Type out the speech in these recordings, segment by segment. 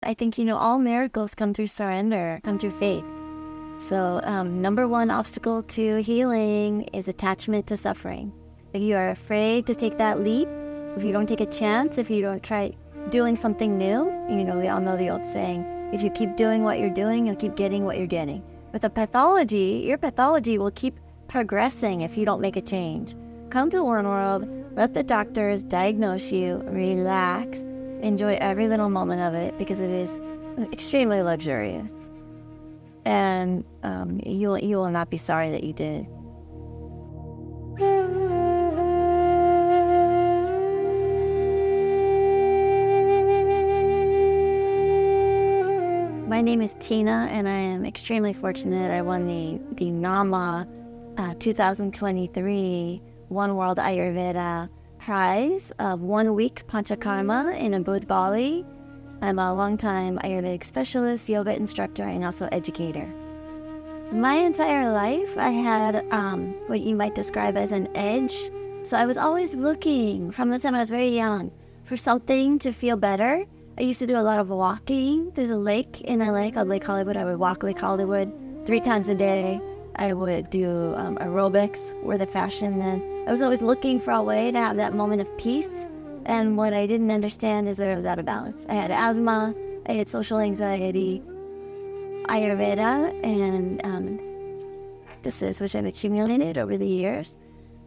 I think, all miracles come through surrender, come through faith. So number one obstacle to healing is attachment to suffering. If you are afraid to take that leap, if you don't take a chance, if you don't try doing something new, we all know the old saying, if you keep doing what you're doing, you'll keep getting what you're getting. With a pathology, your pathology will keep progressing if you don't make a change. Come to Oneworld, let the doctors diagnose you, relax, enjoy every little moment of it because it is extremely luxurious. And you will not be sorry that you did. My name is Tina, and I am extremely fortunate. I won the NAMA 2023 Oneworld Ayurveda Prize of 1 week Panchakarma in Ubud, Bali. I'm a longtime Ayurvedic specialist, yoga instructor, and also educator. My entire life, I had what you might describe as an edge. So I was always looking, from the time I was very young, for something to feel better. I used to do a lot of walking. There's a lake in LA called Lake Hollywood. I would walk Lake Hollywood 3 times a day. I would do aerobics, were the fashion then. I was always looking for a way to have that moment of peace. And what I didn't understand is that I was out of balance. I had asthma, I had social anxiety. Ayurveda and practices, which I've accumulated over the years,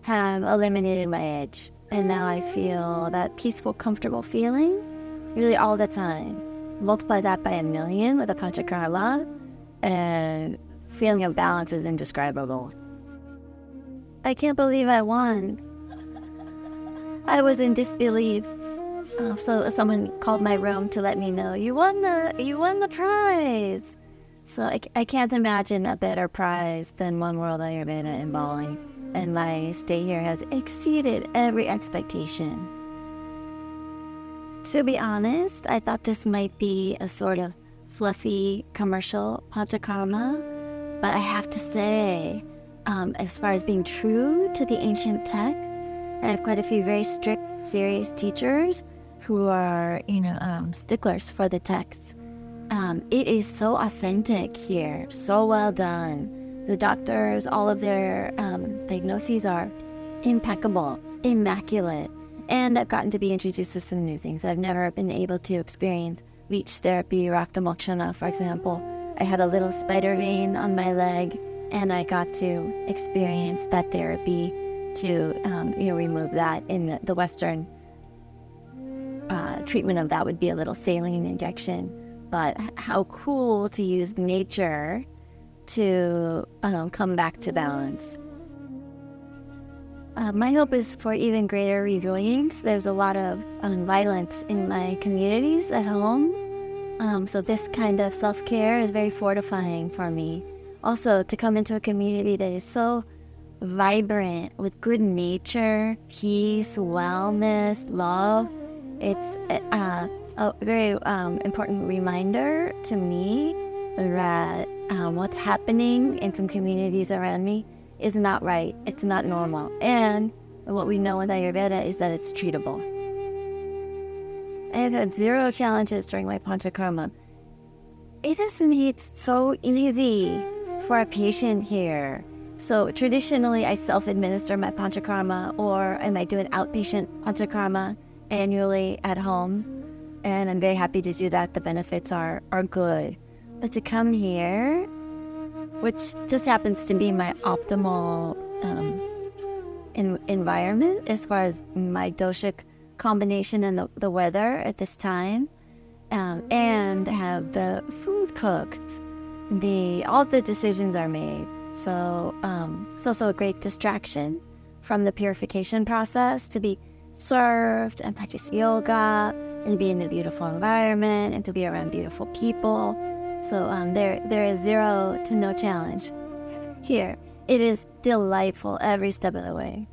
have eliminated my edge. And now I feel that peaceful, comfortable feeling really all the time. Multiply that by 1,000,000 with a Panchakarma, and feeling of balance is indescribable. I can't believe I won. I was in disbelief. So someone called my room to let me know, you won the prize. So I can't imagine a better prize than Oneworld Ayurveda in Bali. And my stay here has exceeded every expectation. To be honest, I thought this might be a sort of fluffy commercial Panchakarma, but I have to say, as far as being true to the ancient texts, I have quite a few very strict, serious teachers who are, sticklers for the texts. It is so authentic here, so well done. The doctors, all of their diagnoses are impeccable, immaculate. And I've gotten to be introduced to some new things. I've never been able to experience leech therapy, Rakta Mokshana, for example. I had a little spider vein on my leg, and I got to experience that therapy to remove that. In the Western treatment of that would be a little saline injection. But how cool to use nature to come back to balance. My hope is for even greater resilience. There's a lot of violence in my communities at home. So this kind of self-care is very fortifying for me. Also, to come into a community that is so vibrant with good nature, peace, wellness, love. It's a very important reminder to me that what's happening in some communities around me is not right. It's not normal. And what we know with Ayurveda is that it's treatable. I have had 0 challenges during my Panchakarma. It has made so easy for a patient here. So traditionally, I self-administer my Panchakarma, or I might do an outpatient Panchakarma annually at home. And I'm very happy to do that. The benefits are good. But to come here, which just happens to be my optimal environment as far as my doshic combination and the weather at this time, and have the food cooked, all the decisions are made. So it's also a great distraction from the purification process to be served and practice yoga and be in a beautiful environment and to be around beautiful people. So there is 0 to no challenge here. It is delightful every step of the way.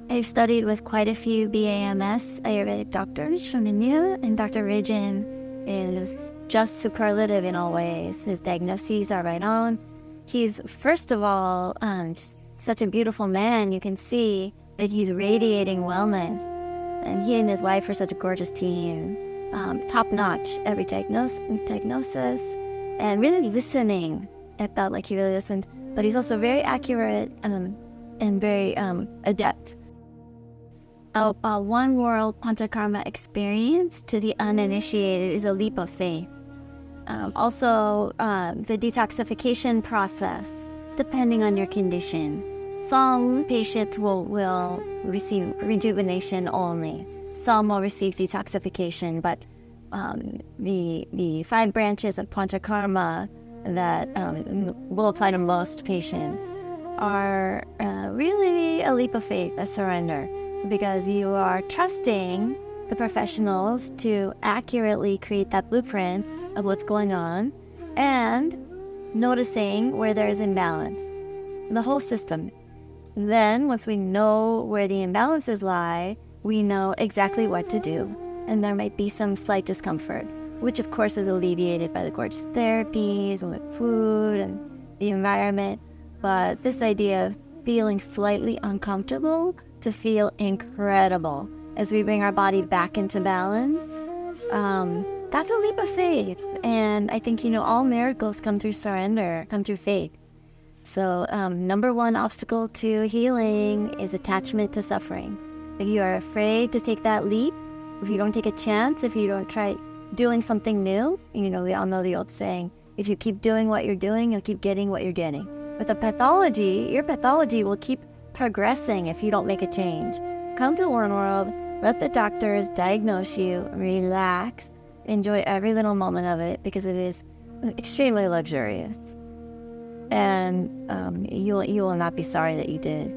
I've studied with quite a few BAMS Ayurvedic doctors from India, and Dr. Rajan is just superlative in all ways. His diagnoses are right on. He's, first of all, just such a beautiful man. You can see that he's radiating wellness. And he and his wife are such a gorgeous team. top-notch every diagnosis, and really listening. It felt like he really listened, but he's also very accurate and very adept. A Oneworld Panchakarma experience to the uninitiated is a leap of faith. Also, the detoxification process, depending on your condition. Some patients will receive rejuvenation only. Some will receive detoxification, but the 5 branches of Panchakarma that will apply to most patients are really a leap of faith, a surrender, because you are trusting the professionals to accurately create that blueprint of what's going on and noticing where there is imbalance in the whole system. Then, once we know where the imbalances lie, we know exactly what to do. And there might be some slight discomfort, which of course is alleviated by the gorgeous therapies and with food and the environment. But this idea of feeling slightly uncomfortable to feel incredible as we bring our body back into balance, that's a leap of faith. And I think, all miracles come through surrender, come through faith. So number one obstacle to healing is attachment to suffering. If you are afraid to take that leap, if you don't take a chance, if you don't try doing something new, we all know the old saying, if you keep doing what you're doing, you'll keep getting what you're getting. With a pathology, your pathology will keep progressing if you don't make a change. Come to Oneworld, let the doctors diagnose you, relax, enjoy every little moment of it because it is extremely luxurious. And you will not be sorry that you did.